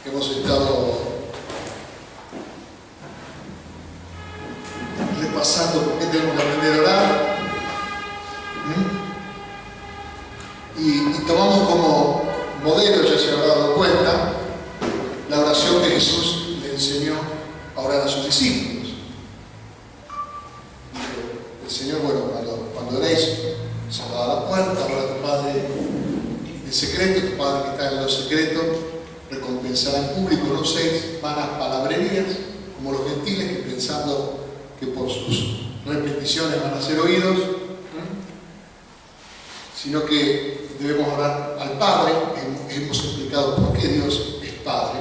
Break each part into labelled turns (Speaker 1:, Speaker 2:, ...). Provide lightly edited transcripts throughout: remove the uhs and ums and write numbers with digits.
Speaker 1: Hemos estado repasando por qué tenemos que aprender a orar. Y tomamos como modelo, ya se habrá dado cuenta, la oración que Jesús le enseñó a orar a sus discípulos. El Señor, bueno, cuando oréis, cerrada la puerta, ora a tu Padre en secreto, tu Padre que está en lo secreto recompensará en público. No uséis vanas palabrerías como los gentiles, que pensando que por sus repeticiones van a ser oídos, sino que debemos orar al Padre. Hemos explicado por qué Dios es Padre,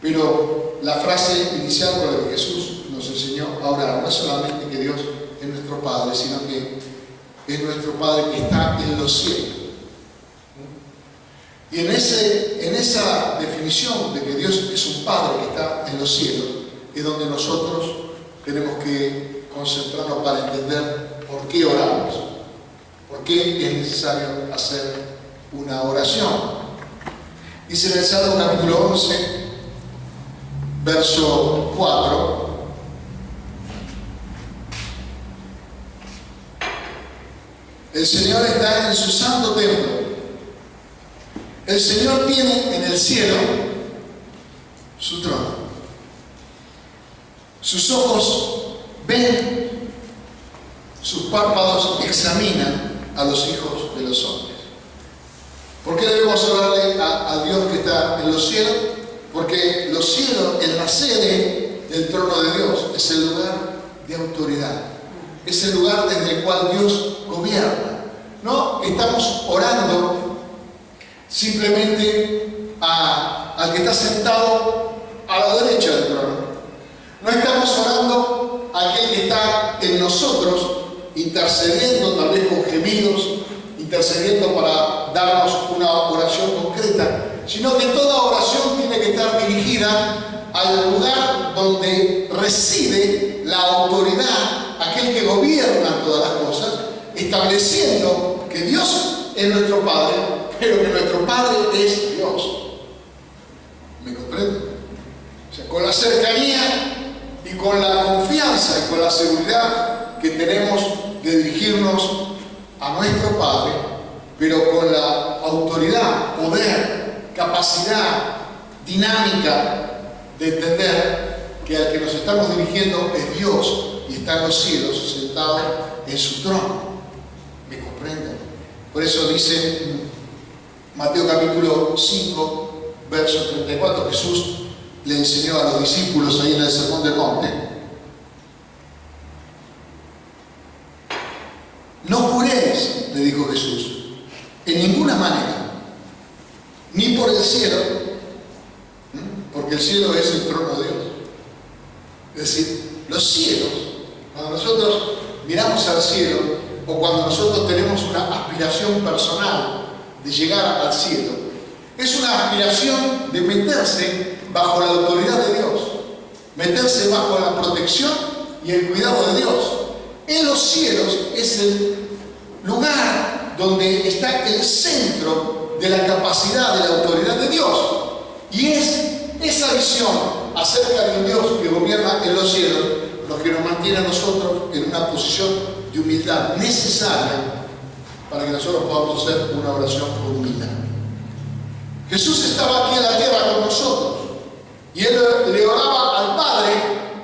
Speaker 1: pero la frase inicial con la que Jesús nos enseñó a orar no es solamente que Dios es nuestro Padre, sino que es nuestro Padre que está en los cielos. Y en esa definición de que Dios es un Padre que está en los cielos, es donde nosotros tenemos que concentrarnos para entender por qué oramos, por qué es necesario hacer una oración. Dice en el Salmo capítulo 11, verso 4, el Señor está en su santo templo. El Señor tiene en el cielo su trono. Sus ojos ven, sus párpados examinan a los hijos de los hombres. ¿Por qué debemos orarle a Dios que está en los cielos? Porque los cielos es la sede del trono de Dios, es el lugar de autoridad, es el lugar desde el cual Dios gobierna. No estamos orando simplemente al que está sentado a la derecha del trono. No estamos orando a aquel que está en nosotros, intercediendo tal vez con gemidos, intercediendo para darnos una oración concreta, sino que toda oración tiene que estar dirigida al lugar donde reside la autoridad, aquel que gobierna todas las cosas, estableciendo que Dios es nuestro Padre, pero que nuestro Padre es Dios. ¿Me comprende? O sea, con la cercanía y con la confianza y con la seguridad que tenemos de dirigirnos a nuestro Padre, pero con la autoridad, poder, capacidad, dinámica de entender que al que nos estamos dirigiendo es Dios y está en los cielos sentado en su trono. ¿Me comprenden? Por eso dice Mateo capítulo 5, verso 34, Jesús le enseñó a los discípulos ahí en el Sermón del Monte: no juréis, le dijo Jesús, en ninguna manera, ni por el cielo, porque el cielo es el trono de Dios. Es decir, los cielos, cuando nosotros miramos al cielo, o cuando nosotros tenemos una aspiración personal de llegar al cielo, es una aspiración de meterse bajo la autoridad de Dios, meterse bajo la protección y el cuidado de Dios. En los cielos es el lugar donde está el centro de la capacidad, de la autoridad de Dios. Y es esa visión acerca de un Dios que gobierna en los cielos lo que nos mantiene a nosotros en una posición de humildad necesaria para que nosotros podamos hacer una oración con humildad. Jesús estaba aquí en la tierra con nosotros y Él le oraba al Padre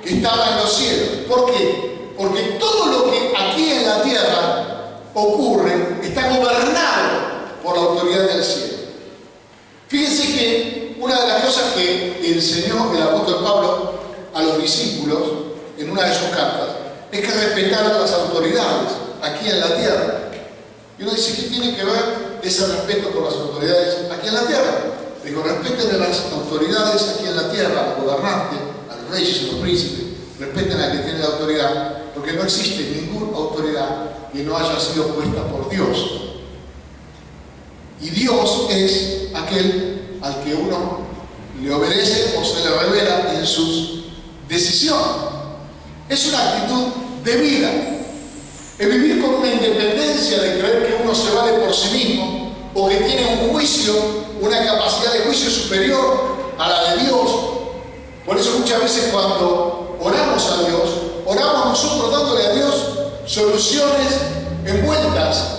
Speaker 1: que estaba en los cielos. ¿Por qué? Porque todo lo que aquí en la tierra ocurre está gobernado por la autoridad del cielo. Fíjense que una de las cosas que enseñó el apóstol Pablo a los discípulos en una de sus cartas es que respetaran las autoridades aquí en la tierra. Y uno dice, ¿qué tiene que ver ese respeto por las autoridades aquí en la tierra? Digo, respeten a las autoridades aquí en la tierra, a los gobernantes, a los reyes, a los príncipes, respeten a que tiene la autoridad, porque no existe ninguna autoridad que no haya sido puesta por Dios. Y Dios es aquel al que uno le obedece o se le revela en sus decisiones. Es una actitud de vida. Es vivir con una independencia de creer que uno se vale por sí mismo o que tiene un juicio una capacidad de juicio superior a la de Dios. Por eso muchas veces cuando oramos a Dios, oramos nosotros dándole a Dios soluciones envueltas.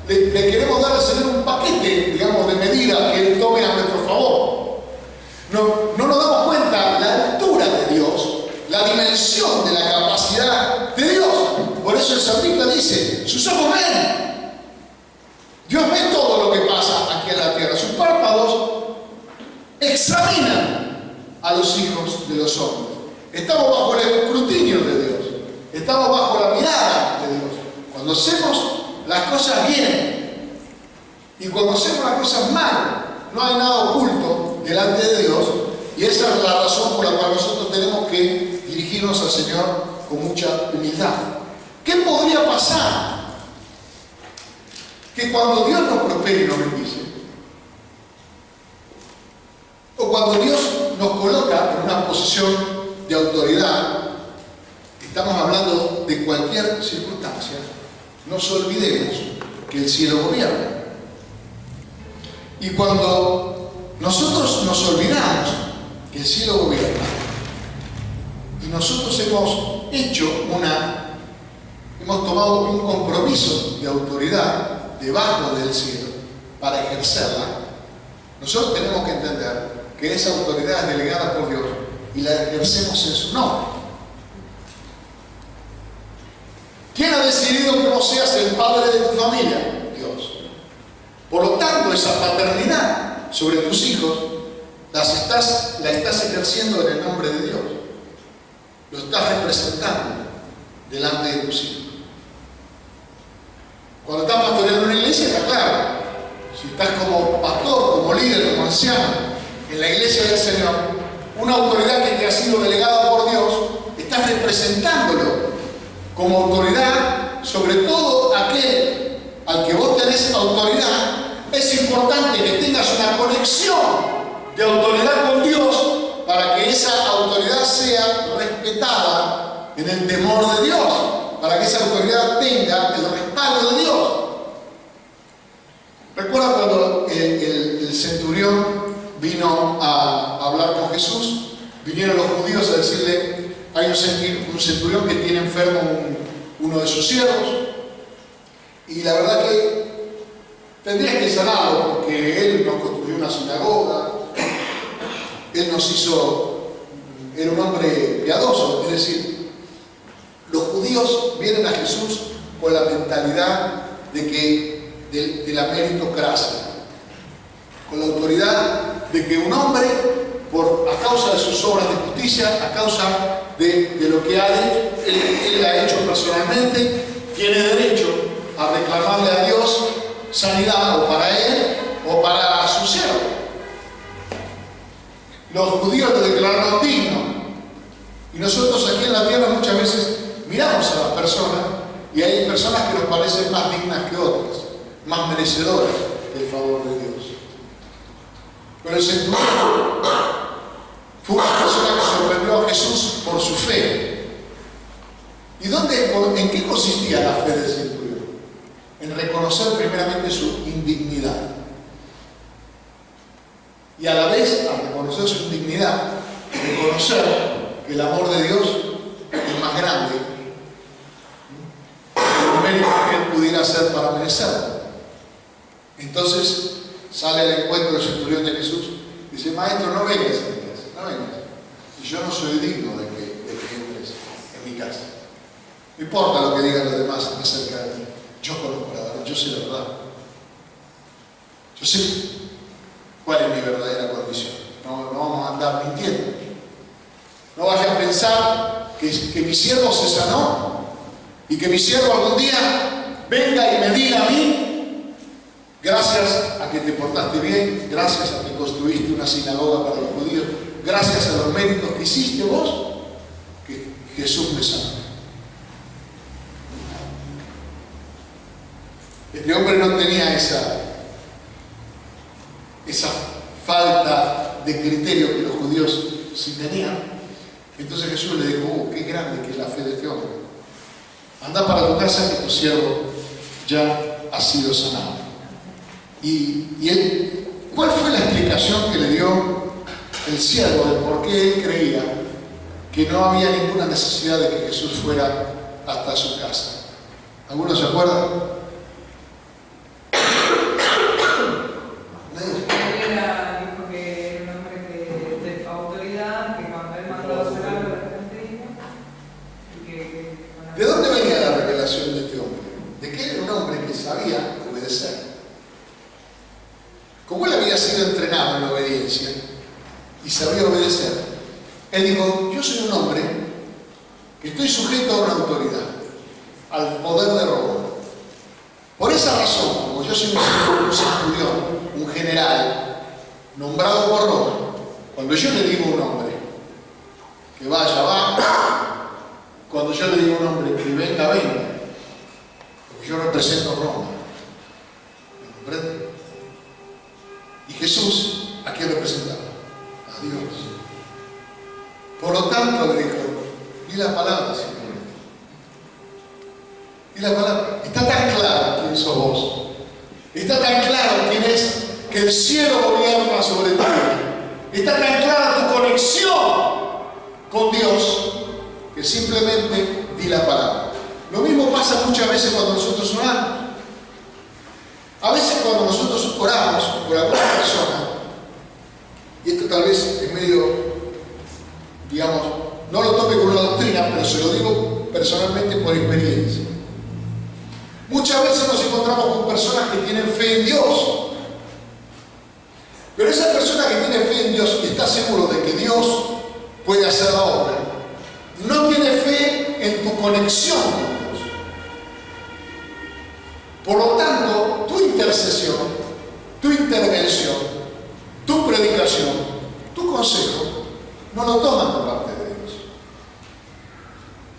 Speaker 1: Le queremos dar al Señor un paquete, digamos, de medidas que Él tome a nuestro favor. No nos damos cuenta la altura de Dios, la dimensión de la capacidad de Dios. Por eso el salmista dice, sus ojos ven. Dios ve todo lo que pasa aquí en la tierra. Sus párpados examinan a los hijos de los hombres. Estamos bajo el escrutinio de Dios. Estamos bajo la mirada de Dios. Cuando hacemos las cosas bien y cuando hacemos las cosas mal, no hay nada oculto delante de Dios, y esa es la razón por la cual nosotros tenemos que dirigirnos al Señor con mucha humildad. ¿Qué podría pasar? Que cuando Dios nos prospere y nos bendice, o cuando Dios nos coloca en una posición de autoridad, estamos hablando de cualquier circunstancia, no nos olvidemos que el cielo gobierna. Y cuando nosotros nos olvidamos que el cielo gobierna, y nosotros hemos tomado un compromiso de autoridad debajo del cielo para ejercerla, nosotros tenemos que entender que esa autoridad es delegada por Dios y la ejercemos en su nombre. ¿Quién ha decidido que vos seas el padre de tu familia? Dios. Por lo tanto, esa paternidad sobre tus hijos la estás ejerciendo en el nombre de Dios. Lo estás representando delante de tus hijos. Cuando estás pastoreando una iglesia, está claro. Si estás como pastor, como líder, como anciano en la iglesia del Señor, una autoridad que te ha sido delegada por Dios, estás representándolo como autoridad sobre todo aquel al que vos tenés autoridad. Es importante que tengas una conexión de autoridad con Dios para que esa autoridad sea respetada en el temor de Dios, para que esa autoridad tenga el respaldo de Dios. ¿Recuerda cuando el centurión vino a hablar con Jesús? Vinieron los judíos a decirle, hay un centurión que tiene enfermo uno de sus siervos, y la verdad que tendrías que sanarlo porque él nos construyó una sinagoga, él nos hizo, era un hombre piadoso. Es decir, los judíos vienen a Jesús con la mentalidad de la meritocracia, con la autoridad de que un hombre, a causa de sus obras de justicia, a causa de lo que él ha hecho personalmente, tiene derecho a reclamarle a Dios sanidad, o para él o para su siervo. Los judíos lo declararon digno, y nosotros aquí en la tierra muchas veces miramos a las personas y hay personas que nos parecen más dignas que otras, más merecedoras del favor de Dios. Pero el centurión fue una persona que sorprendió a Jesús por su fe. ¿Y en qué consistía la fe del centurión? En reconocer primeramente su indignidad. Y a la vez, al reconocer su indignidad, reconocer que el amor de Dios es más grande que el mérito que él pudiera hacer para merecerlo. Entonces sale al encuentro del centurión de Jesús y dice: Maestro, no vengas a mi casa, no vengas. Y yo no soy digno de que entres en mi casa. No importa lo que digan los demás acerca de mí. Yo conozco la verdad, yo sé la verdad. Yo sé cuál es mi verdadera condición. No vamos a andar mintiendo. No vayas a pensar que mi siervo se sanó y que mi siervo algún día venga y me diga a mí, gracias a que te portaste bien, gracias a que construiste una sinagoga para los judíos, gracias a los méritos que hiciste vos, que Jesús me sanó. Este hombre no tenía esa falta de criterio que los judíos sí tenían. Entonces Jesús le dijo: qué grande que es la fe de este hombre. Anda para tu casa, que tu siervo ya ha sido sanado. Y él cuál fue la explicación que le dio el siervo de por qué él creía que no había ninguna necesidad de que Jesús fuera hasta su casa? ¿Alguno se acuerda?
Speaker 2: Dijo que era un hombre de autoridad, que cuando él mandó a hacer algo, la gente dijo, y que
Speaker 1: ¿De dónde venía la revelación de este hombre? De que era un hombre que sabía obedecer. Como él había sido entrenado en la obediencia y sabía obedecer, él dijo: yo soy un hombre que estoy sujeto a una autoridad, al poder de Roma. Por esa razón, como yo soy un centurión, un general, nombrado por Roma, cuando yo le digo a un hombre que vaya, va. Cuando yo le digo a un hombre que venga, venga. Porque yo represento a Roma. ¿Me comprende? Y Jesús, ¿a quién representaba? A Dios. Por lo tanto, le dijo: di la palabra, Señor. Di la palabra. Está tan claro quién sos vos. Está tan claro quién es, que el cielo gobierna sobre ti. Está tan clara tu conexión con Dios, que simplemente di la palabra. Lo mismo pasa muchas veces cuando nosotros oramos. A veces cuando nosotros oramos por alguna persona, y esto tal vez es medio, digamos, no lo tome como una doctrina, pero se lo digo personalmente por experiencia. Muchas veces nos encontramos con personas que tienen fe en Dios, pero esa persona que tiene fe en Dios y está seguro de que Dios puede hacer la obra, no tiene fe en tu conexión con Dios. Por lo tanto, tu intercesión, tu intervención, tu predicación, tu consejo, no lo toman de parte de Dios.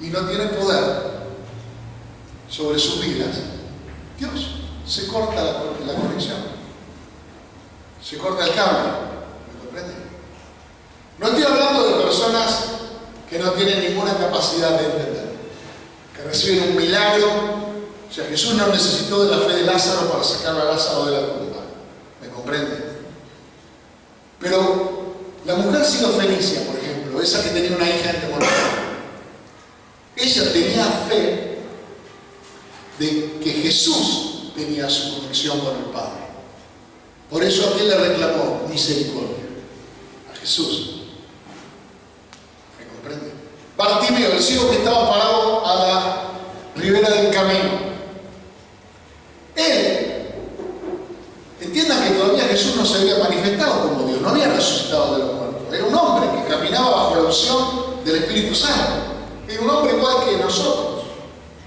Speaker 1: Y no tiene poder sobre sus vidas. Dios se corta la conexión. Se corta el cable. ¿Me comprende? No estoy hablando de personas que no tienen ninguna capacidad de entender, que reciben un milagro. O sea, Jesús no necesitó de la fe de Lázaro para sacar a Lázaro de la tumba. ¿Me comprende? Pero la mujer sirofenicia, por ejemplo, esa que tenía una hija endemoniada, ella tenía fe de que Jesús tenía su conexión con el Padre. Por eso a quién le reclamó misericordia, a Jesús. ¿Me comprende? Bartimeo, el ciego que estaba parado a la ribera del camino. Él, entiendan que todavía Jesús no se había manifestado como Dios, no había resucitado de los muertos. Era un hombre que caminaba bajo la unción del Espíritu Santo. Era un hombre igual que nosotros.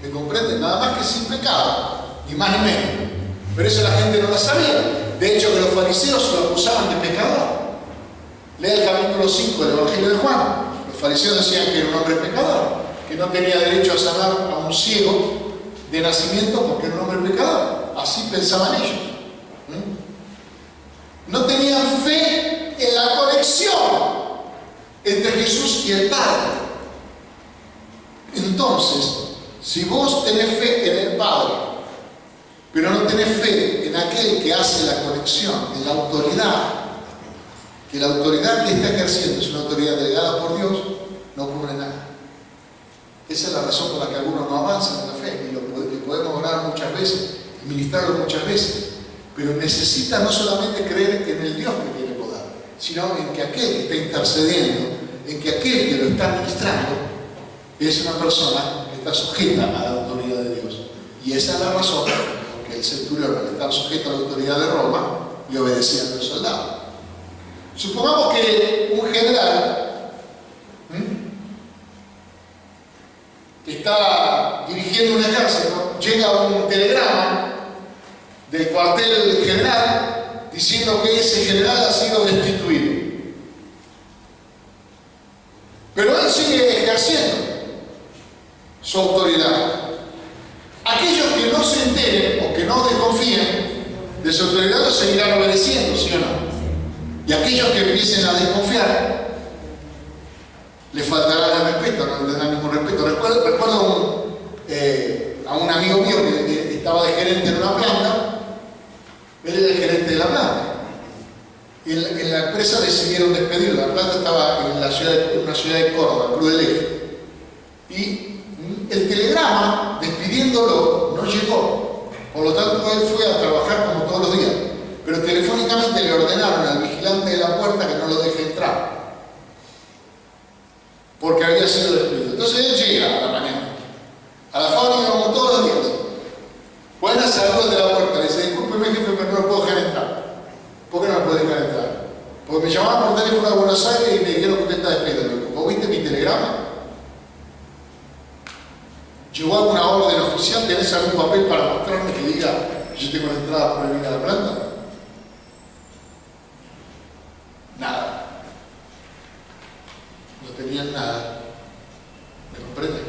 Speaker 1: ¿Me comprenden? Nada más que sin pecado, ni más ni menos. Pero eso la gente no lo sabía. De hecho, que los fariseos lo acusaban de pecador. Lea el capítulo 5 del Evangelio de Juan. Los fariseos decían que era un hombre pecador, que no tenía derecho a sanar a un ciego de nacimiento porque era un hombre pecador. Así pensaban ellos. No tenían fe en la conexión entre Jesús y el Padre. Entonces, si vos tenés fe en el Padre, pero no tenés fe en aquel que hace la conexión, en la autoridad, que la autoridad que está ejerciendo es una autoridad delegada por Dios, no ocurre nada. Esa es la razón por la que algunos no avanzan en la fe, y lo podemos orar muchas veces, y ministrarlo muchas veces, pero necesita no solamente creer en el Dios que tiene poder, sino en que aquel que está intercediendo, en que aquel que lo está ministrando, es una persona que está sujeta a la autoridad de Dios. Y esa es la razón por que el centurión, al estar sujeto a la autoridad de Roma, le obedecía a los soldados. Supongamos que un general que está dirigiendo un ejército, llega un telegrama del cuartel general diciendo que ese general ha sido destituido. Pero él sigue ejerciendo su autoridad. Aquellos que no se enteren o que no desconfíen de su autoridad lo seguirán obedeciendo, ¿sí o no? Y aquellos que empiecen a desconfiar, les faltará el respeto, no tendrán ningún respeto. Recuerdo a un amigo mío que estaba de gerente en una planta. Él era el gerente de la planta. En la empresa decidieron despedirlo. La planta estaba en una ciudad de Córdoba, Cruz del Eje. Y el telegrama despidiéndolo no llegó. Por lo tanto, él fue a trabajar como todos los días. Pero telefónicamente le ordenaron al vigilante de la puerta que no lo deje entrar, porque había sido despedido. Entonces él llega a la mañana a la fábrica como todos los días. Buenas, saludos de la puerta. Le dice: discúlpeme, jefe, pero no lo puedo dejar entrar. ¿Por qué no lo puedo dejar entrar? Porque me llamaban por teléfono de Buenos Aires y me dijeron que usted está despedido. ¿Vos viste mi telegrama? ¿Llegó alguna orden oficial? ¿Tenés algún papel para mostrarme que diga que yo tengo la entrada prohibida a la planta? Nada. No tenían nada. ¿Me comprende?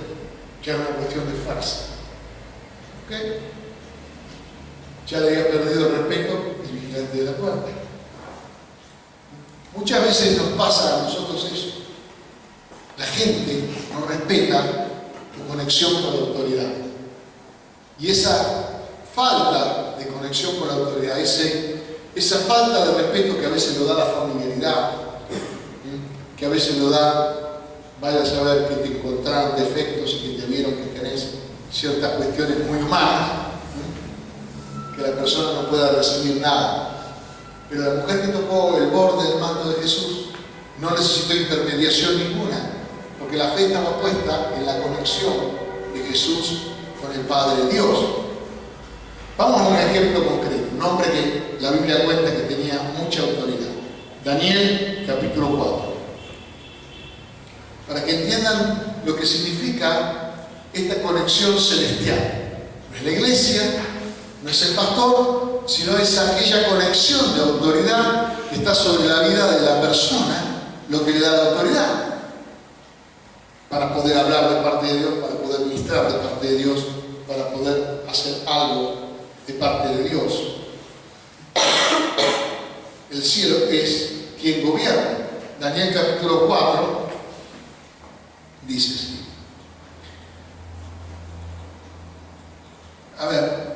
Speaker 1: Que era una cuestión de farsa. ¿Ok? Ya le había perdido el respeto el vigilante de la puerta. Muchas veces nos pasa a nosotros eso. La gente no respeta tu conexión con la autoridad. Y esa falta de conexión con la autoridad, esa falta de respeto que a veces lo da la familiaridad, que a veces lo da, vaya a saber que te encontraron defectos y que te vieron que tenés ciertas cuestiones muy humanas, que la persona no pueda recibir nada. Pero la mujer que tocó el borde del manto de Jesús no necesitó intermediación ninguna, porque la fe estaba puesta en la conexión de Jesús con el Padre Dios. Vamos a un ejemplo concreto, un hombre que la Biblia cuenta que tenía mucha autoridad. Daniel, capítulo 4. Para que entiendan lo que significa esta conexión celestial. No es la iglesia, no es el pastor, sino es aquella conexión de autoridad que está sobre la vida de la persona, lo que le da la autoridad. Para poder hablar de parte de Dios, para poder ministrar de parte de Dios, para poder hacer algo de parte de Dios. El cielo es quien gobierna. Daniel capítulo 4 dice así. A ver,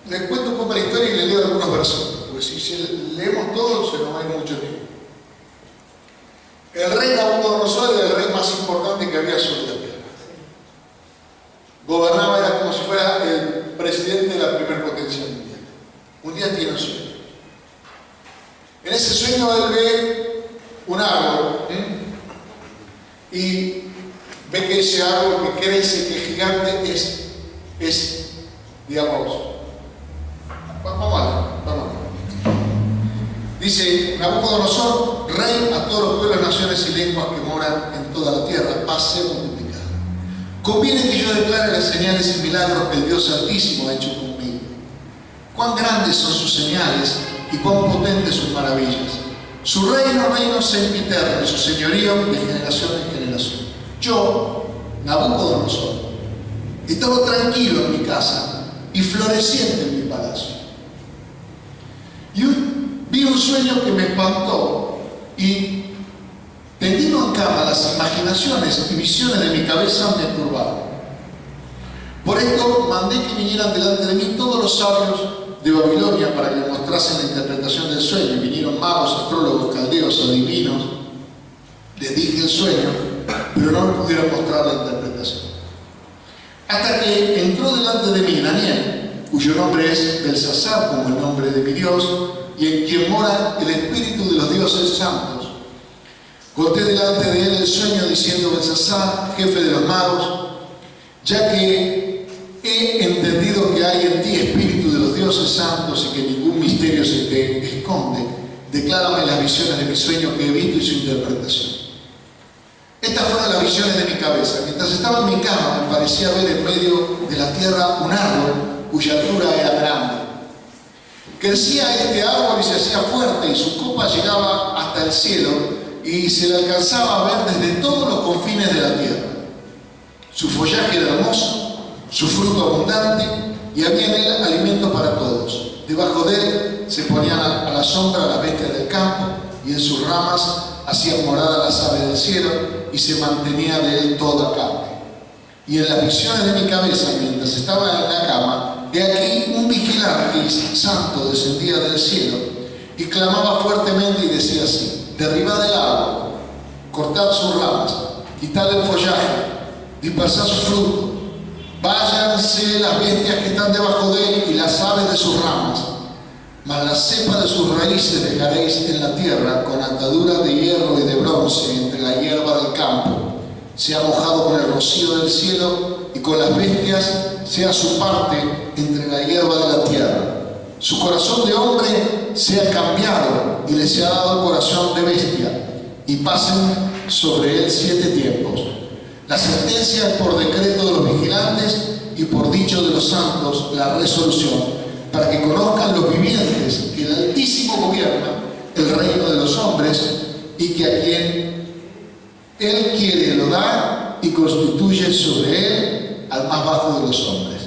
Speaker 1: les cuento un poco la historia y les leo algunos versículos, porque si leemos todo se nos va a ir mucho tiempo. El rey Nabucodonosor era el rey más importante que había sobre la tierra. Gobernaba, era como si fuera el presidente de la primera potencia mundial. Un día tiene un sueño. En ese sueño él ve un árbol, y ve que ese árbol que crece, que es gigante, es digamos, vamos a ver. Dice Nabucodonosor: rey a todos los pueblos, naciones y lenguas que moran en toda la tierra, paz sea multiplicada. Conviene que yo declare las señales y milagros que el Dios Altísimo ha hecho conmigo. Cuán grandes son sus señales y cuán potentes sus maravillas. Su reino sempiterno y su señorío de generación en generación. Yo, Nabucodonosor, estaba tranquilo en mi casa y floreciente en mi palacio. Y vi un sueño que me espantó, y tendido en cama las imaginaciones y visiones de mi cabeza me turbaron. Por esto mandé que vinieran delante de mí todos los sabios de Babilonia para que me mostrasen la interpretación del sueño. Y vinieron magos, astrólogos, caldeos, adivinos. Les dije el sueño, pero no me pudieron mostrar la interpretación. Hasta que entró delante de mí Daniel, cuyo nombre es Belsasar, como el nombre de mi Dios, y en quien mora el espíritu de los dioses santos. Conté delante de él el sueño diciendo: Belsasar, jefe de los magos, ya que he entendido que hay en ti espíritu de los dioses santos y que ningún misterio se te esconde, declárame las visiones de mi sueño que he visto y su interpretación. Estas fueron las visiones de mi cabeza. Mientras estaba en mi cama, me parecía ver en medio de la tierra un árbol cuya altura era grande. Crecía este árbol y se hacía fuerte, y su copa llegaba hasta el cielo, y se le alcanzaba a ver desde todos los confines de la tierra. Su follaje era hermoso, su fruto abundante, y había en él alimento para todos. Debajo de él se ponían a la sombra las bestias del campo, y en sus ramas hacían morada las aves del cielo, y se mantenía de él toda carne. Y en las visiones de mi cabeza, mientras estaba en la cama, he aquí un vigilante santo descendía del cielo, y clamaba fuertemente y decía así: derribad el árbol, cortad sus ramas, quitad el follaje, dispersad su fruto, váyanse las bestias que están debajo de él y las aves de sus ramas, mas la cepa de sus raíces dejaréis en la tierra, con ataduras de hierro y de bronce entre la hierba del campo. Sea mojado con el rocío del cielo, y con las bestias sea su parte entre la hierba de la tierra. Su corazón de hombre sea cambiado y le sea dado corazón de bestia, y pasen sobre él 7 tiempos. La sentencia es por decreto de los vigilantes y por dicho de los santos la resolución, para que conozcan los vivientes que el Altísimo gobierna el reino de los hombres, y que a quien Él quiere lo da y constituye sobre él al más bajo de los hombres.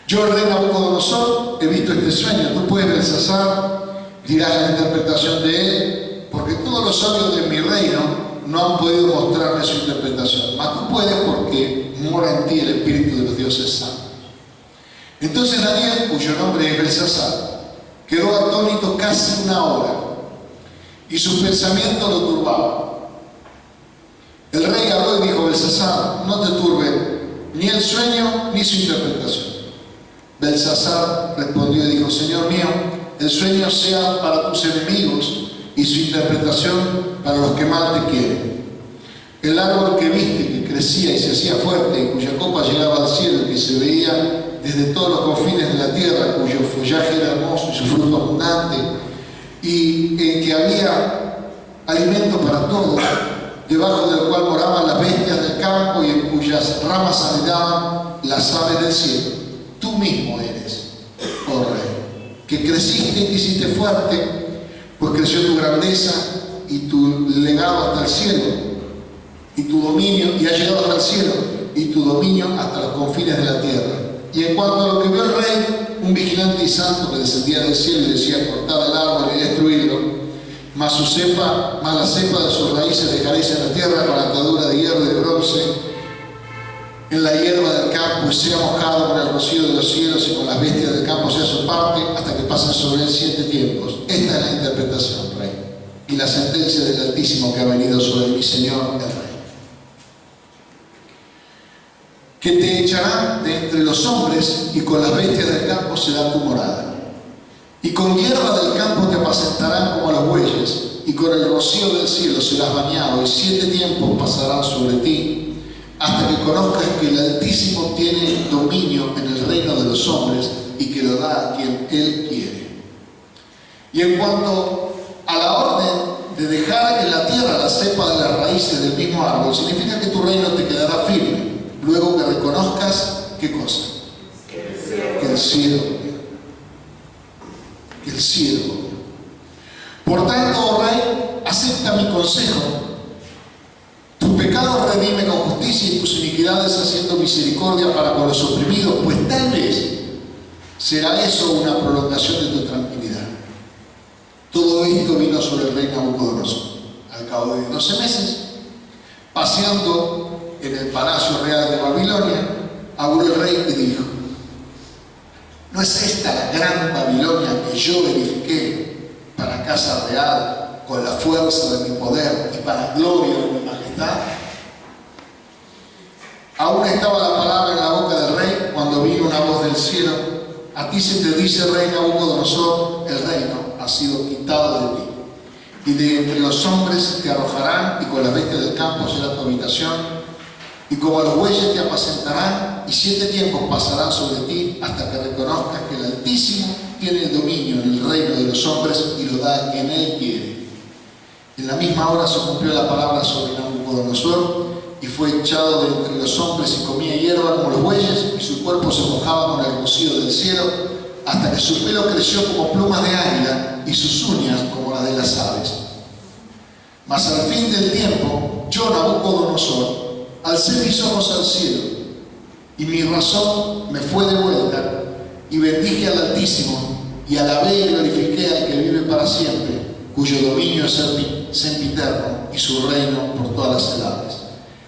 Speaker 1: Yo, el rey Nabucodonosor, he visto este sueño. Tú, pues, Belsasar, dirás la interpretación de él, porque todos los sabios de mi reino no han podido mostrarme su interpretación. Mas tú puedes, porque mora en ti el espíritu de los dioses santos. Entonces Daniel, cuyo nombre es Belsasar, quedó atónito casi 1 hora, y su pensamiento lo turbaba. El rey habló y dijo: Belsasar, no te turbe ni el sueño ni su interpretación. Belsasar respondió y dijo: Señor mío, el sueño sea para tus enemigos y su interpretación para los que mal te quieren. El árbol que viste, que crecía y se hacía fuerte, y cuya copa llegaba al cielo, y que se veía desde todos los confines de la tierra, cuyo follaje era hermoso y su fruto abundante, y en que había alimento para todos, debajo del cual moraban las bestias del campo y en cuyas ramas anidaban las aves del cielo. Tú mismo eres, oh rey, que creciste y te hiciste fuerte, pues creció tu grandeza y tu legado hasta el cielo, y tu dominio, y ha llegado hasta el cielo, y tu dominio hasta los confines de la tierra. Y en cuanto a lo que vio el rey, un vigilante y santo que descendía del cielo y decía: cortad el árbol y destruidlo, mas la cepa de sus raíces dejaréis en la tierra, con atadura de hierro y de bronce en la hierba del campo, y sea mojado con el rocío de los cielos, y con las bestias del campo sea su parte, hasta que pasen sobre él 7 tiempos. Esta es la interpretación, rey, y la sentencia del Altísimo que ha venido sobre mi Señor el rey. Que te echarán de entre los hombres, y con las bestias del campo será tu morada. Y con hierba del campo te apacentarán como a los bueyes, y con el rocío del cielo serás bañado, y 7 tiempos pasarán sobre ti, hasta que conozcas que el Altísimo tiene dominio en el reino de los hombres, y que lo da a quien Él quiere. Y en cuanto a la orden de dejar en la tierra la cepa de las raíces del mismo árbol, significa que tu reino te quedará firme, luego que reconozcas, ¿qué cosa? Que el cielo. Que el cielo. Por tanto, oh rey, acepta mi consejo. Tus pecados redime con justicia, y tus iniquidades haciendo misericordia para con los oprimidos, pues tal vez será eso una prolongación de tu tranquilidad. Todo esto vino sobre el rey Nabucodonosor. Al cabo de 12 meses, paseando en el palacio real de Babilonia, habló el rey y dijo: ¿no es esta la gran Babilonia que yo edifiqué para casa real, con la fuerza de mi poder y para gloria de mi majestad? Aún estaba la palabra en la boca del rey cuando vino una voz del cielo: a ti se te dice, rey Nabucodonosor, el reino ha sido quitado de ti, y de entre los hombres te arrojarán, y con las bestias del campo será tu habitación, y como a los bueyes te apacentarán, y 7 tiempos pasarán sobre ti, hasta que reconozcas que el Altísimo tiene el dominio en el reino de los hombres, y lo da a quien Él quiere. En la misma hora se cumplió la palabra sobre Nabucodonosor, y fue echado de entre los hombres, y comía hierba como los bueyes, y su cuerpo se mojaba con el rocío del cielo, hasta que su pelo creció como plumas de águila, y sus uñas como las de las aves. Mas al fin del tiempo, yo, Nabucodonosor, alcé mis ojos al cielo, y mi razón me fue devuelta, y bendije al Altísimo, y alabé y glorifiqué al que vive para siempre, cuyo dominio es sempiterno, y su reino por todas las edades.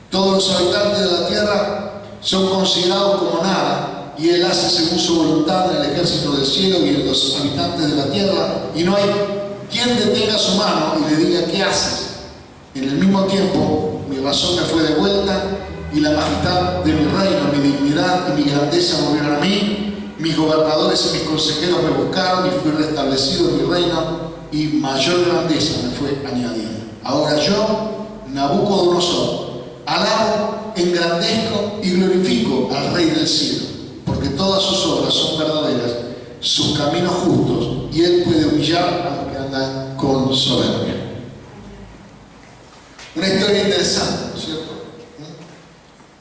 Speaker 1: Todos los habitantes de la tierra son considerados como nada, y Él hace según su voluntad en el ejército del cielo y en los habitantes de la tierra, y no hay quien detenga su mano y le diga: ¿qué haces? En el mismo tiempo mi razón me fue devuelta, y la majestad de mi reino, mi dignidad y mi grandeza volvieron a mí. Mis gobernadores y mis consejeros me buscaron, y fui restablecido en mi reino, y mayor grandeza me fue añadida. Ahora yo, Nabucodonosor, alabo, engrandezco y glorifico al Rey del cielo, porque todas sus obras son verdaderas, sus caminos justos, y Él puede humillar a los que andan con soberbia. Una historia interesante, ¿no es cierto?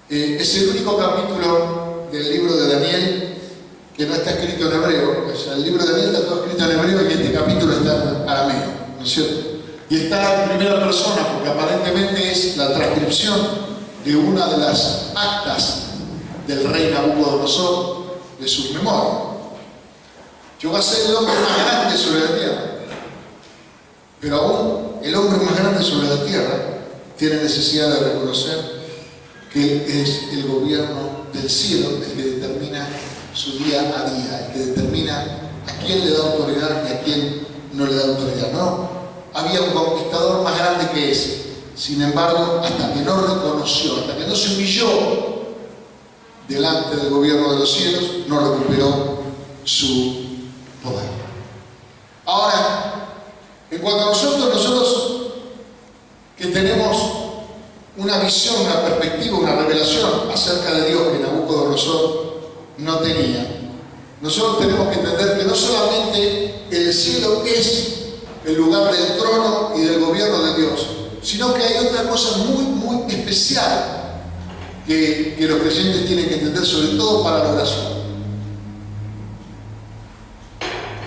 Speaker 1: Es el único capítulo del libro de Daniel que no está escrito en hebreo. O sea, el libro de Daniel está todo escrito en hebreo y este capítulo está en arameo, ¿no es cierto? Y está en primera persona porque aparentemente es la transcripción de una de las actas del rey Nabucodonosor, de sus memorias. Yo voy a ser el hombre más grande sobre la tierra, pero aún el hombre más grande sobre la tierra tiene necesidad de reconocer que es el gobierno del cielo el que determina su día a día, el que determina a quién le da autoridad y a quién no le da autoridad. No había un conquistador más grande que ese. Sin embargo, hasta que no reconoció, hasta que no se humilló delante del gobierno de los cielos, no recuperó su poder. Ahora, en cuanto a nosotros que tenemos una visión, una perspectiva, una revelación acerca de Dios que Nabucodonosor no tenía, nosotros tenemos que entender que no solamente el cielo es el lugar del trono y del gobierno de Dios, sino que hay otra cosa muy, muy especial que los creyentes tienen que entender, sobre todo para la oración.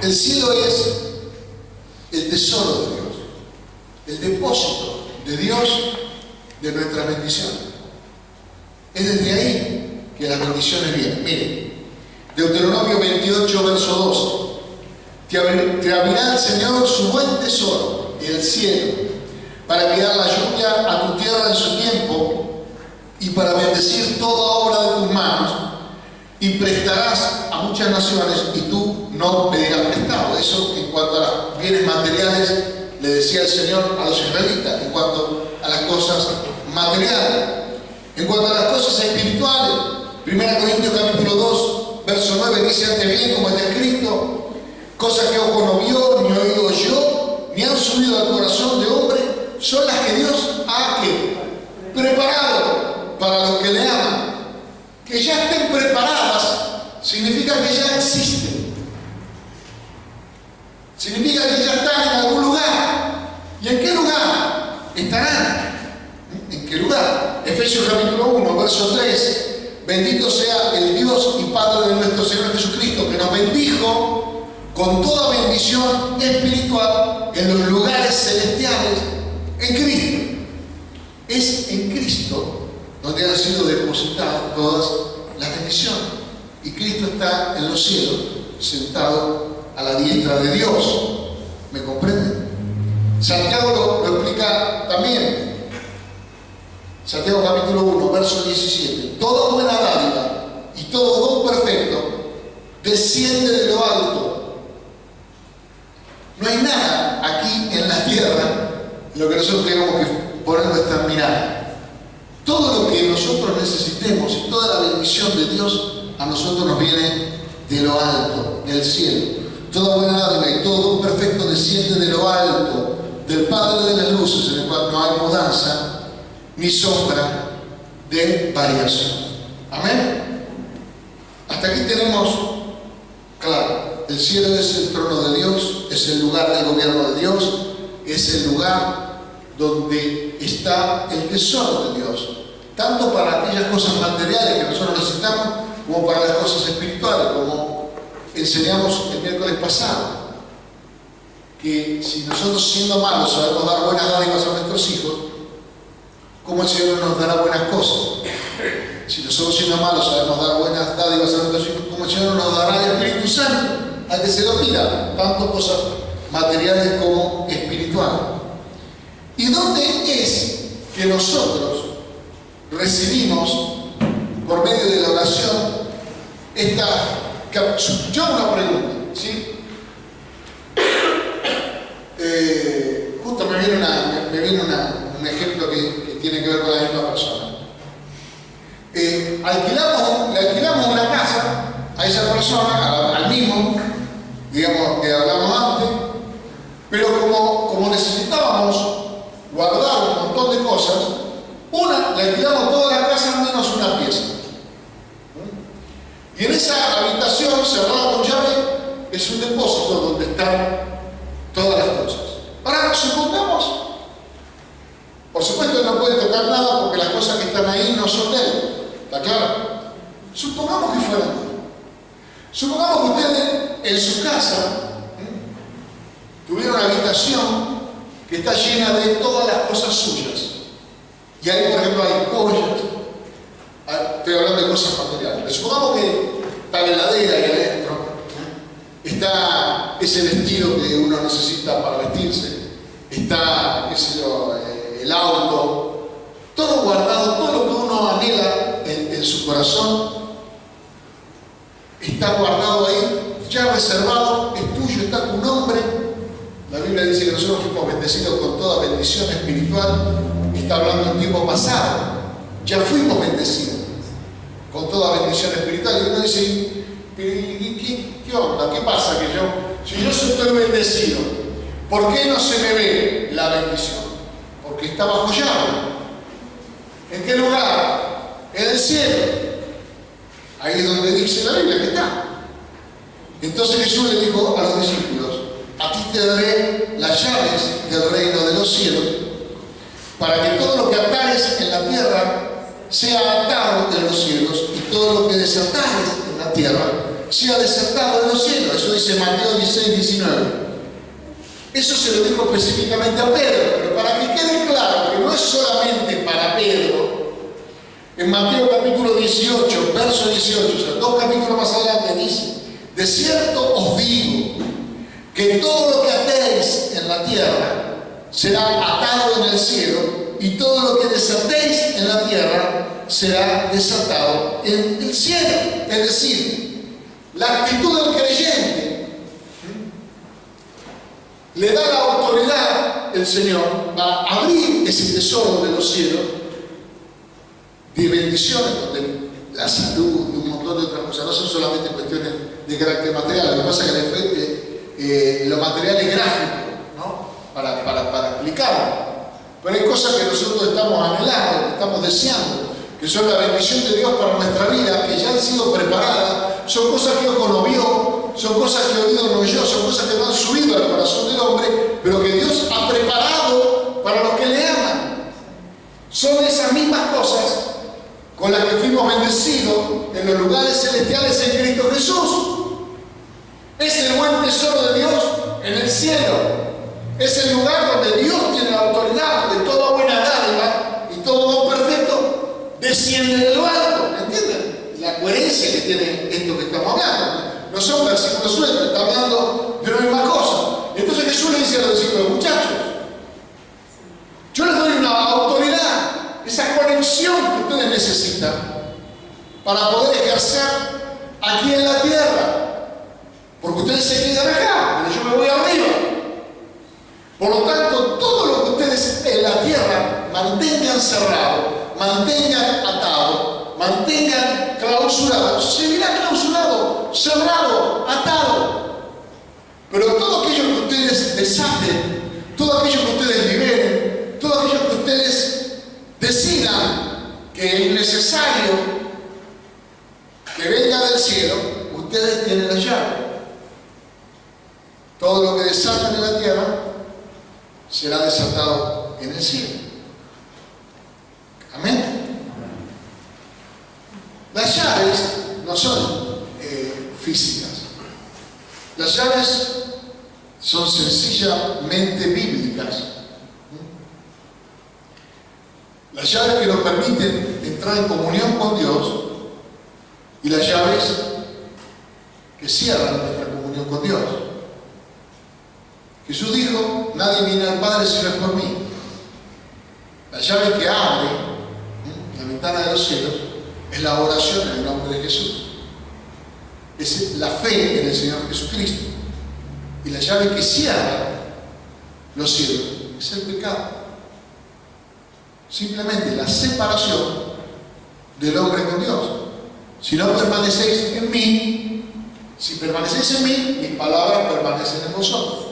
Speaker 1: El cielo es el tesoro de Dios, el depósito de Dios de nuestras bendiciones. Es desde ahí que las bendiciones vienen. Miren, Deuteronomio 28, verso 12. Te abrirá el Señor su buen tesoro, el cielo, para enviar la lluvia a tu tierra en su tiempo y para bendecir toda obra de tus manos, y prestarás a muchas naciones y tú no pedirás prestado. Eso en cuanto a los bienes materiales le decía el Señor a los israelitas, en cuanto a las cosas materiales. En cuanto a las cosas espirituales, 1 Corintios capítulo 2, verso 9 dice: antes bien, como está escrito, cosas que ojo no vio, ni oído oyó, ni han subido al corazón de hombre, son las que Dios ha preparado para los que le aman. Que ya estén preparadas significa que ya existen. Significa que ya están en algún lugar. ¿Y en qué lugar estarán? ¿En qué lugar? Efesios capítulo 1, verso 3. Bendito sea el Dios y Padre de nuestro Señor Jesucristo, que nos bendijo con toda bendición espiritual en los lugares celestiales en Cristo. Es en Cristo donde han sido depositadas todas las bendiciones. Y Cristo está en los cielos, sentado a la diestra de Dios. ¿Me comprenden? Santiago lo explica también. Santiago capítulo 1, verso 17. Toda buena dádiva y todo don perfecto desciende de lo alto. No hay nada aquí en la tierra en lo que nosotros tenemos que poner nuestra mirada. Todo lo que nosotros necesitemos y toda la bendición de Dios a nosotros nos viene de lo alto, del cielo. Toda buena dádiva y todo don perfecto desciende de lo alto, del Padre de las luces, en el cual no hay mudanza ni sombra de variación. Amén. Hasta aquí tenemos claro, el cielo es el trono de Dios, es el lugar del gobierno de Dios, es el lugar donde está el tesoro de Dios, tanto para aquellas cosas materiales que nosotros necesitamos, como para las cosas espirituales, como enseñamos el miércoles pasado, que si nosotros, siendo malos, sabemos dar buenas dádivas a nuestros hijos, ¿cómo el Señor nos dará buenas cosas? Si nosotros, siendo malos, sabemos dar buenas dádivas a nuestros hijos, ¿cómo el Señor nos dará el Espíritu Santo al que se lo pida? Tanto cosas materiales como espirituales. ¿Y dónde es que nosotros recibimos, por medio de la oración, yo hago una pregunta, ¿sí? Justo me viene un ejemplo que tiene que ver con la misma persona. Le alquilamos una casa a esa persona, al mismo, digamos, que hablamos antes, pero como necesitábamos guardar un montón de cosas, le alquilamos toda la casa menos una pieza. Y en esa habitación cerrada con llave es un depósito donde están todas las cosas. Ahora, supongamos, por supuesto no puede tocar nada porque las cosas que están ahí no son de él, ¿está claro? Supongamos que fueran de él. Supongamos que ustedes en su casa tuvieron una habitación que está llena de todas las cosas suyas. Y ahí, por ejemplo, hay joyas. Estoy hablando de cosas materiales. Supongamos que está la heladera ahí adentro, está ese vestido que uno necesita para vestirse, está, qué sé yo, el auto, todo guardado, todo lo que uno anhela en su corazón, está guardado ahí, ya reservado, es tuyo, está tu nombre. La Biblia dice que nosotros fuimos bendecidos con toda bendición espiritual. Está hablando en tiempo pasado. Ya fuimos bendecidos con toda bendición espiritual. Y uno dice, ¿qué onda? ¿Qué pasa? Que si yo estoy bendecido, ¿por qué no se me ve la bendición? Porque está bajo llave. ¿En qué lugar? En el cielo. Ahí es donde dice la Biblia que está. Entonces Jesús le dijo a los discípulos, a ti te daré las llaves del reino de los cielos, para que todo lo que atares en la tierra sea atado en los cielos, y todo lo que desatares en la tierra sea desatado en los cielos. Eso dice Mateo 16, 19. Eso se lo dijo específicamente a Pedro, pero para que quede claro que no es solamente para Pedro, en Mateo capítulo 18, verso 18, o sea, 2 capítulos más adelante dice, de cierto os digo que todo lo que atéis en la tierra será atado en el cielo, y todo lo que desatéis en la tierra será desatado en el cielo. Es decir, la actitud del creyente le da la autoridad el Señor a abrir ese tesoro de los cielos de bendiciones, donde la salud y un montón de otras cosas no son solamente cuestiones de carácter material. Lo que pasa es que lo material es gráfico, ¿no? Para explicarlo. Pero hay cosas que nosotros estamos anhelando, que estamos deseando, que son la bendición de Dios para nuestra vida, que ya han sido preparadas. Son cosas que ojo no vio, son cosas que oído no oyó, son cosas que no han subido al corazón del hombre, pero que Dios ha preparado para los que le aman. Son esas mismas cosas con las que fuimos bendecidos en los lugares celestiales en Cristo Jesús. Es el buen tesoro de Dios en el cielo. Es el lugar donde Dios tiene la autoridad, donde toda buena dádiva y todo don perfecto desciende de lo alto. ¿Entienden? La coherencia que tiene esto que estamos hablando. No son versículos sueltos, está hablando de la misma cosa. Entonces Jesús le dice a los discípulos, muchachos, yo les doy una autoridad, esa conexión que ustedes necesitan para poder ejercer aquí en la tierra. Porque ustedes se quedan acá, pero yo me voy arriba. Por lo tanto, todo lo que ustedes en la tierra mantengan cerrado, mantengan atado, mantengan clausurado, seguirá clausurado, cerrado, atado. Pero todo aquello que ustedes desaten, todo aquello que ustedes liberen, todo aquello que ustedes decidan que es necesario que venga del cielo, ustedes tienen la llave. Todo lo que desaten en la tierra será desatado en el cielo. Amén. Las llaves no son físicas. Las llaves son sencillamente bíblicas. Las llaves que nos permiten entrar en comunión con Dios y las llaves que cierran nuestra comunión con Dios. Jesús dijo, nadie viene al Padre si no es por mí. La llave que abre la ventana de los cielos es la oración en el nombre de Jesús. es la fe en el Señor Jesucristo. Y la llave que cierra los cielos es el pecado. Simplemente la separación del hombre con Dios. Si no permanecéis en mí, si permanecéis en mí, mis palabras permanecen en vosotros.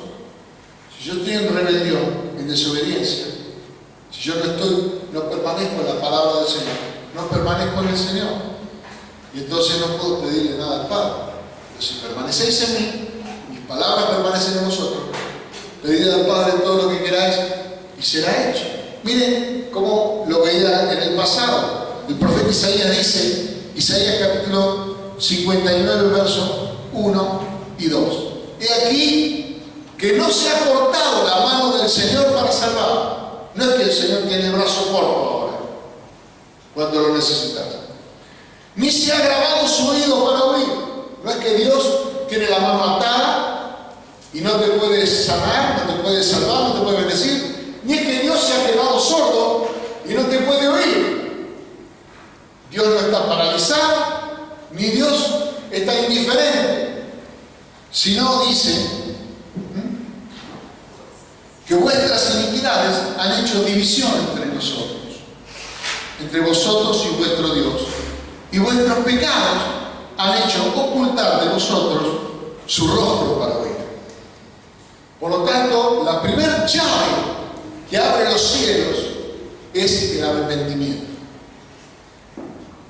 Speaker 1: Si yo estoy en rebelión, en desobediencia, si yo no permanezco en la palabra del Señor, no permanezco en el Señor, y entonces no puedo pedirle nada al Padre. Pero si permanecéis en mí, mis palabras permanecen en vosotros, pedid al Padre todo lo que queráis y será hecho. Miren cómo lo veía en el pasado. El profeta Isaías dice, Isaías capítulo 59, versos 1 y 2. He aquí que no se ha cortado la mano del Señor para salvar. No es que el Señor tiene el brazo corto ahora, cuando lo necesitas. Ni se ha grabado su oído para oír. No es que Dios tiene la mano atada y no te puede sanar, no te puede salvar, no te puede bendecir. Ni es que Dios se ha quedado sordo y no te puede oír. Dios no está paralizado, ni Dios está indiferente. Sino dice que vuestras iniquidades han hecho división entre nosotros, entre vosotros y vuestro Dios, y vuestros pecados han hecho ocultar de vosotros su rostro para oír. Por lo tanto, la primera llave que abre los cielos es el arrepentimiento.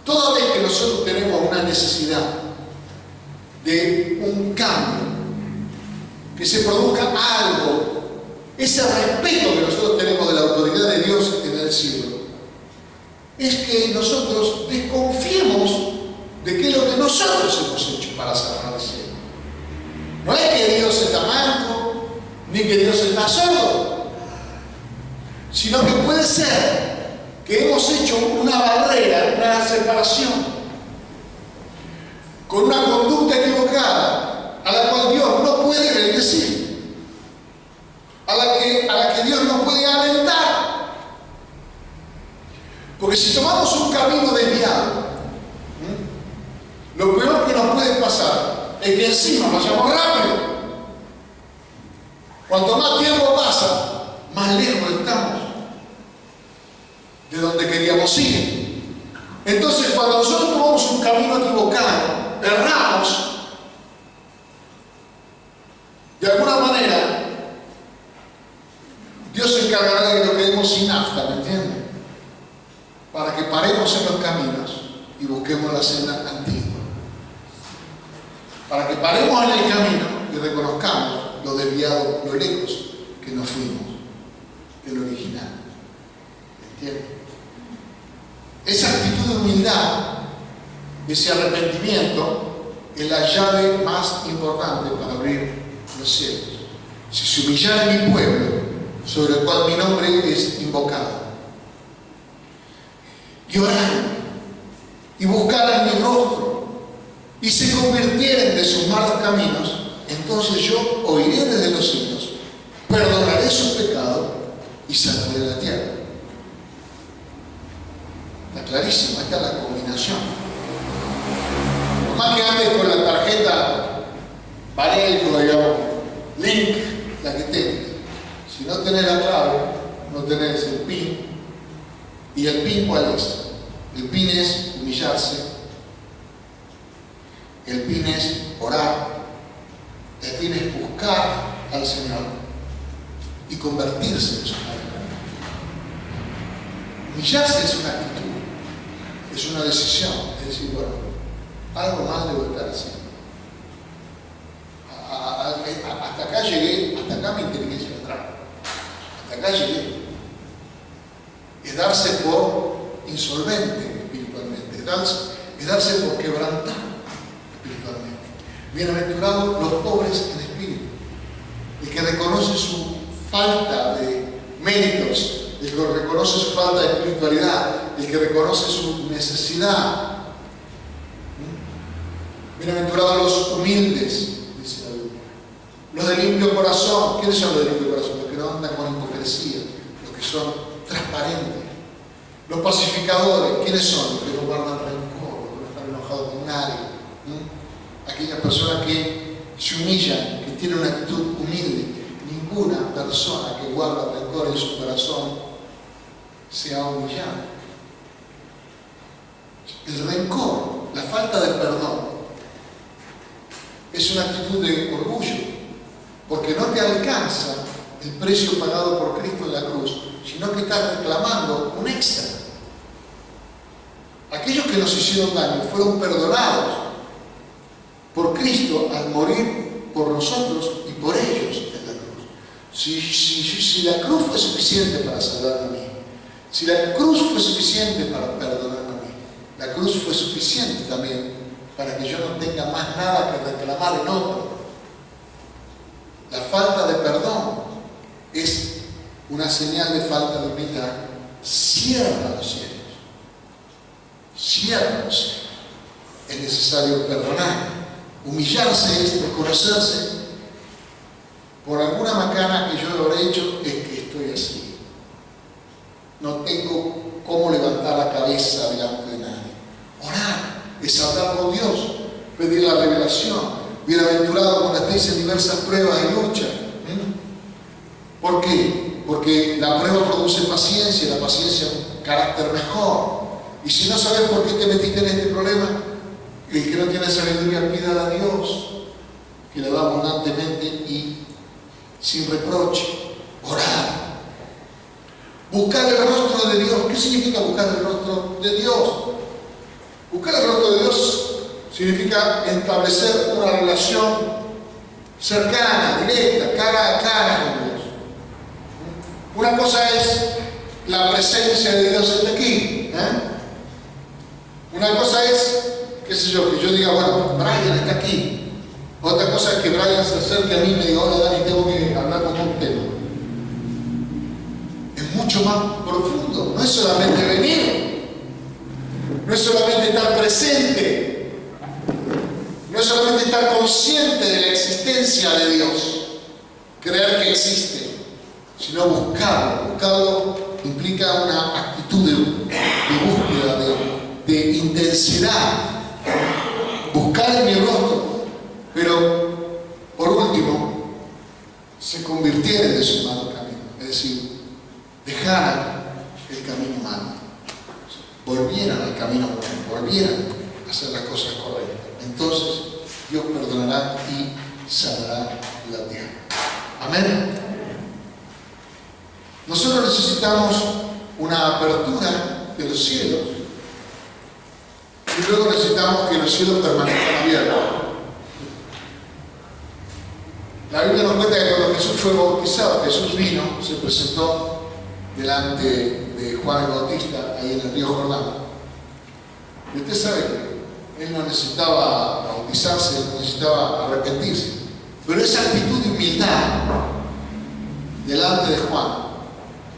Speaker 1: Toda vez que nosotros tenemos una necesidad de un cambio, que se produzca algo, ese respeto que nosotros tenemos de la autoridad de Dios en el cielo, es que nosotros desconfiemos de qué es lo que nosotros hemos hecho para salvar el cielo. No es que Dios está manco, ni que Dios está sordo, sino que puede ser que hemos hecho una barrera, una separación, con una conducta equivocada, a la cual Dios no puede bendecir, a la que Dios no puede alentar. Porque si tomamos un camino desviado, lo peor que nos puede pasar es que encima vayamos rápido. Cuanto más tiempo pasa, más lejos estamos de donde queríamos ir. Entonces, cuando nosotros tomamos un camino equivocado, erramos, de alguna manera, Dios se encargará de que nos quedemos sin nafta, ¿me entienden? Para que paremos en los caminos y busquemos la senda antigua. Para que paremos en el camino y reconozcamos lo desviado, lo lejos que nos fuimos del original. ¿Me entienden? Esa actitud de humildad, ese arrepentimiento, es la llave más importante para abrir los cielos. Si se humillara mi pueblo, sobre el cual mi nombre es invocado, y oraran, y buscaran mi rostro, y se convirtieren de sus malos caminos, entonces yo oiré desde los cielos, perdonaré sus pecados y sanaré la tierra. Está clarísimo, esta es la combinación. Por más que andes con la tarjeta Barelco, digamos, Link, la que tengas, si no tenés la clave, no tenés el PIN. ¿Y el PIN cuál es? El PIN es humillarse, el PIN es orar, el PIN es buscar al Señor y convertirse en su palabra. Humillarse es una actitud, es una decisión, es decir, bueno, algo mal debo estar haciendo. Hasta acá llegué, hasta acá mi inteligencia me trajo, hasta acá llegué. Es darse por insolvente espiritualmente, es darse por quebrantado espiritualmente. Bienaventurados los pobres en espíritu, el que reconoce su falta de méritos, el que reconoce su falta de espiritualidad, el que reconoce su necesidad. Bienaventurados los humildes, dice la Biblia. Los de limpio corazón. ¿Quiénes son los de limpio corazón? Los que no andan con hipocresía, los que son transparentes. Los pacificadores. ¿Quiénes son? Los que no guardan rencor, los que no están enojados con nadie. Aquella Las personas que se humillan, que tienen una actitud humilde. Ninguna persona que guarda rencor en su corazón se ha humillado. El rencor, la falta de perdón, es una actitud de orgullo, porque no te alcanza el precio pagado por Cristo en la cruz, sino que estás reclamando un extra. Aquellos que nos hicieron daño fueron perdonados por Cristo al morir por nosotros y por ellos en la cruz. Si la cruz fue suficiente para salvarme a mí, si la cruz fue suficiente para perdonarme a mí, la cruz fue suficiente también para que yo no tenga más nada que reclamar en otro. La falta de perdón es una señal de falta de humildad. Cierra los cielos. Cierra los cielos. Es necesario perdonar. Humillarse es reconocerse por alguna macana que yo habré hecho, es que estoy así. No tengo cómo levantar la cabeza delante de nadie. Orar es hablar con Dios, pedir la revelación. Bienaventurado cuando estéis en diversas pruebas y luchas. ¿Por qué? Porque la prueba produce paciencia, la paciencia un carácter mejor. Y si no sabes por qué te metiste en este problema, el que no tiene sabiduría, pídala a Dios, que le da abundantemente y sin reproche. Orar. Buscar el rostro de Dios. ¿Qué significa buscar el rostro de Dios? Buscar el rostro de Dios significa establecer una relación cercana, directa, cara a cara con Dios. Una cosa es la presencia de Dios está aquí. Una cosa es, qué sé yo, que yo diga, bueno, Brian está aquí. Otra cosa es que Brian se acerque a mí y me diga, hola Dani, tengo que hablar con un tema. Es mucho más profundo. No es solamente venir. No es solamente estar presente. No es solamente estar consciente de la existencia de Dios, creer que existe, sino buscarlo. Buscarlo implica una actitud de búsqueda, de intensidad. Buscar en mi rostro, pero por último, se convirtieran en su malo camino. Es decir, dejaran el camino malo, volvieran al camino bueno, volvieran a hacer las cosas correctas. Entonces Dios perdonará y sanará la tierra. Amén. Nosotros necesitamos una apertura de los cielos y luego necesitamos que los cielos permanezcan abiertos. La Biblia nos cuenta que cuando Jesús fue bautizado, Jesús vino, se presentó delante de Juan el Bautista ahí en el río Jordán. Y usted sabe que él no necesitaba bautizarse, no necesitaba arrepentirse. Pero esa actitud de humildad delante de Juan,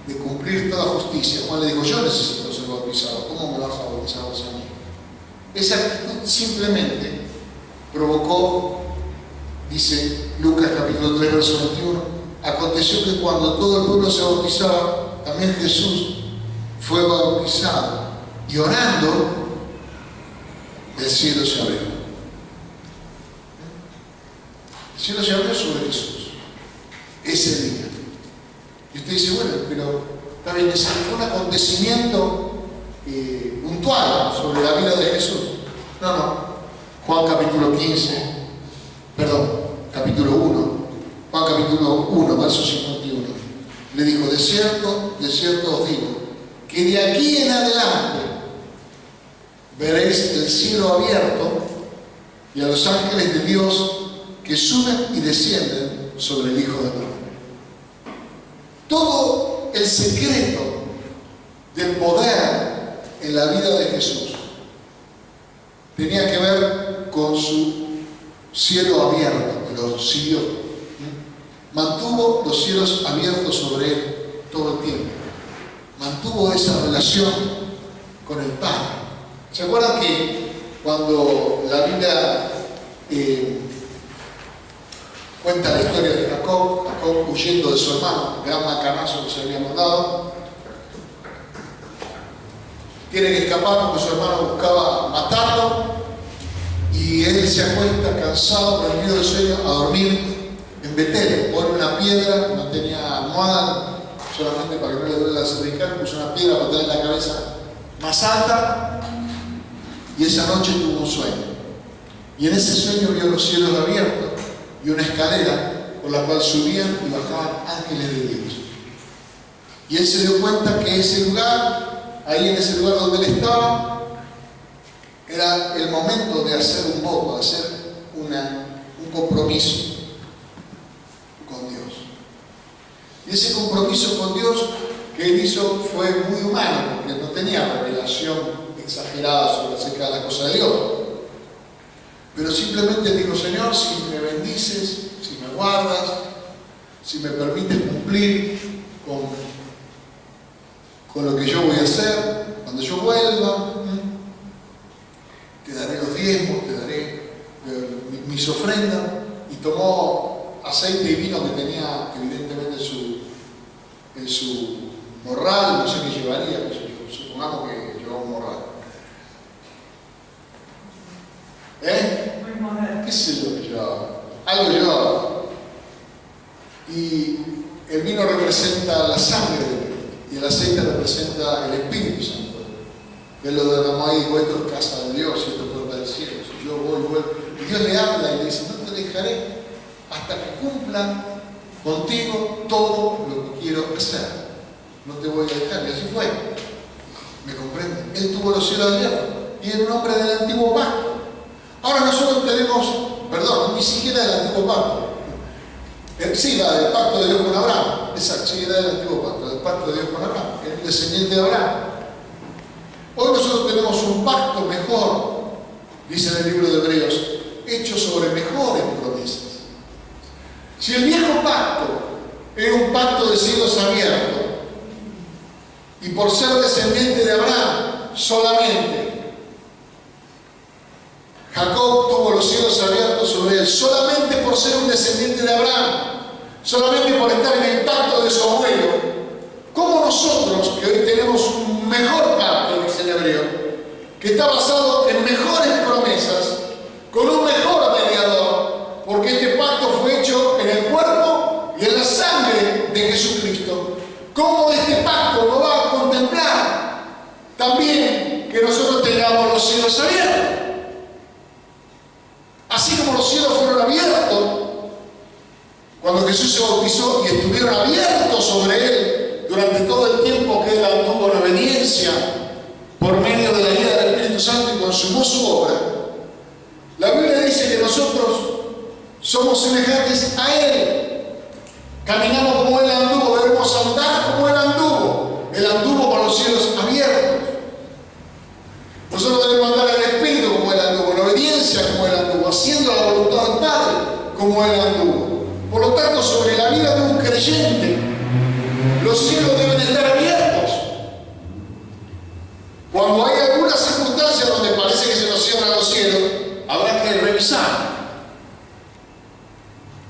Speaker 1: de cumplir toda justicia, Juan le dijo, yo necesito ser bautizado, ¿cómo me vas a bautizar vos a mí? Esa actitud simplemente provocó, dice Lucas capítulo 3, verso 21, aconteció que cuando todo el pueblo se bautizaba, también Jesús fue bautizado, y orando, el cielo se abrió. El cielo se abrió sobre Jesús ese día. Y usted dice, bueno, pero está bien, ese fue un acontecimiento puntual sobre la vida de Jesús. No. Juan capítulo 1, Juan capítulo 1, verso 51. Le dijo, de cierto os digo, que de aquí en adelante veréis el cielo abierto y a los ángeles de Dios que suben y descienden sobre el Hijo del Hombre. Todo el secreto del poder en la vida de Jesús tenía que ver con su cielo abierto, que lo siguió. Mantuvo los cielos abiertos sobre él todo el tiempo. Mantuvo esa relación con el Padre. ¿Se acuerdan que cuando la Biblia cuenta la historia de Jacob huyendo de su hermano, el gran macanazo que se había mandado, tiene que escapar porque su hermano buscaba matarlo, y él se acuesta cansado, rendido de sueño, a dormir en Betel. Pone una piedra, no tenía almohada, solamente para que no le duele la cervical, puso una piedra para tener la cabeza más alta, y esa noche tuvo un sueño. Y en ese sueño vio los cielos abiertos y una escalera por la cual subían y bajaban ángeles de Dios. Y él se dio cuenta que ese lugar, ahí en ese lugar donde él estaba, era el momento de hacer un voto, de hacer un compromiso con Dios. Y ese compromiso con Dios que él hizo fue muy humano, porque no tenía revelación exagerada acerca de la cosa de Dios. Pero simplemente digo, Señor, si me bendices, si me guardas, si me permites cumplir con lo que yo voy a hacer, cuando yo vuelva, te daré los diezmos, te daré mis ofrendas. Y tomó aceite y vino que tenía evidentemente en su morral, no sé qué llevaría, supongamos que llevaba un morral. ¿Qué sé yo que llevaba? Algo llevaba. Y el vino representa la sangre de Cristo y el aceite representa el Espíritu Santo. Él lo derramó ahí y dijo, esto es casa de Dios y esto es puerta del cielo. Si yo voy, vuelvo. Y Dios le habla y le dice, no te dejaré hasta que cumplan contigo todo lo que quiero hacer. No te voy a dejar. Y así fue. ¿Me comprende? Él tuvo los cielos abiertos y era un hombre del antiguo pacto. Ahora nosotros tenemos, perdón, ni siquiera del antiguo pacto. Sí, la del pacto de Dios con Abraham. Exacto, sí, era del antiguo pacto, del pacto de Dios con Abraham, el descendiente de Abraham. Hoy nosotros tenemos un pacto mejor, dice en el libro de Hebreos, hecho sobre mejores promesas. Si el viejo pacto era un pacto de cielos abiertos, y por ser descendiente de Abraham solamente, Jacob tuvo los cielos abiertos sobre él, solamente por ser un descendiente de Abraham, solamente por estar en el pacto de su abuelo. ¿Cómo nosotros, que hoy tenemos un mejor pacto, dice el hebreo, que está basado en mejores promesas, con un mejor mediador, porque este pacto fue hecho en el cuerpo y en la sangre de Jesucristo? ¿Cómo este pacto no va a contemplar también que nosotros tengamos los cielos abiertos? Así como los cielos fueron abiertos cuando Jesús se bautizó y estuvieron abiertos sobre él durante todo el tiempo que él anduvo en obediencia por medio de la guía del Espíritu Santo y consumó su obra, la Biblia dice que nosotros somos semejantes a él. Caminamos como él anduvo, debemos andar como él anduvo. Él anduvo con los cielos abiertos. Nosotros debemos andar en el Espíritu como él anduvo, en obediencia como él anduvo, haciendo la voluntad del Padre como él anduvo. Por lo tanto, sobre la vida de un creyente, los cielos deben estar abiertos. Cuando hay alguna circunstancia donde parece que se nos cierran los cielos, habrá que revisar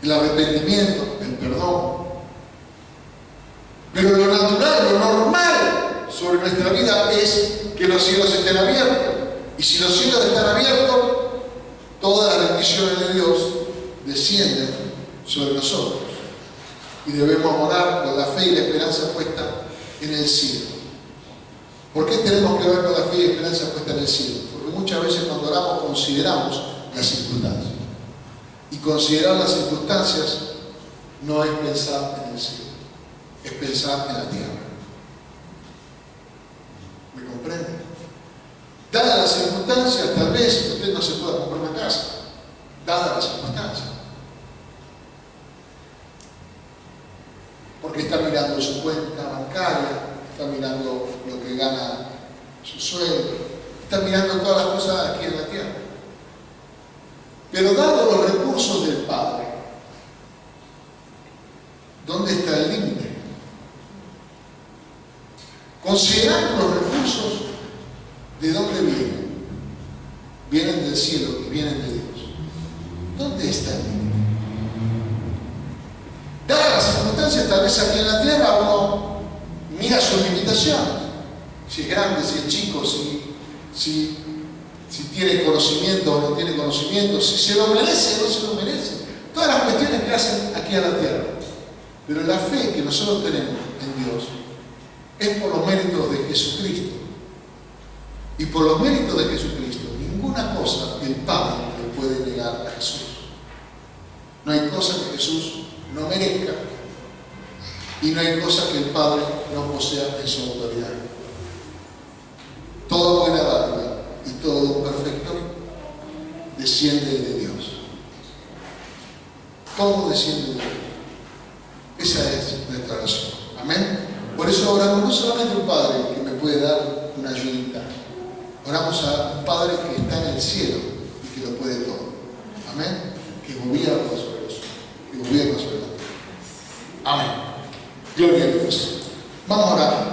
Speaker 1: el arrepentimiento, el perdón. Pero lo natural, lo normal sobre nuestra vida es que los cielos estén abiertos. Y si los cielos están abiertos, todas las bendiciones de Dios descienden sobre nosotros. Y debemos morar con la fe y la esperanza puesta en el cielo. ¿Por qué tenemos que orar con la fe y la esperanza puesta en el cielo? Porque muchas veces cuando oramos consideramos las circunstancias. Y considerar las circunstancias no es pensar en el cielo, es pensar en la tierra. ¿Me comprende? Dadas las circunstancias, tal vez usted no se pueda comprar una casa. Dadas las circunstancias. Porque está mirando su cuenta bancaria, está mirando lo que gana su sueldo, está mirando todas las cosas aquí en la tierra. Pero dado los recursos del Padre, ¿dónde está el límite? Considerando los recursos, ¿de dónde vienen? Vienen del cielo y vienen de Dios. ¿Dónde está el límite? Dadas las circunstancias, tal vez aquí en la tierra uno mira sus limitaciones. Si es grande, si es chico, si si tiene conocimiento o no tiene conocimiento, si se lo merece o no se lo merece. Todas las cuestiones que hacen aquí a la tierra. Pero la fe que nosotros tenemos en Dios es por los méritos de Jesucristo. Y por los méritos de Jesucristo, ninguna cosa el Padre le puede negar a Jesús. No hay cosa que Jesús no merezca y no hay cosa que el Padre no posea en su autoridad. Toda buena dádiva y todo don perfecto desciende de Dios. Todo desciende de Dios. Esa es nuestra razón. Amén. Por eso oramos no solamente a un Padre que me puede dar una ayudita. Oramos a un Padre que está en el cielo y que lo puede todo. Amén. Que gobierna sobre nosotros. Que gobierna sobre nosotros. Amén. Gloria a Dios. Vamos a orar.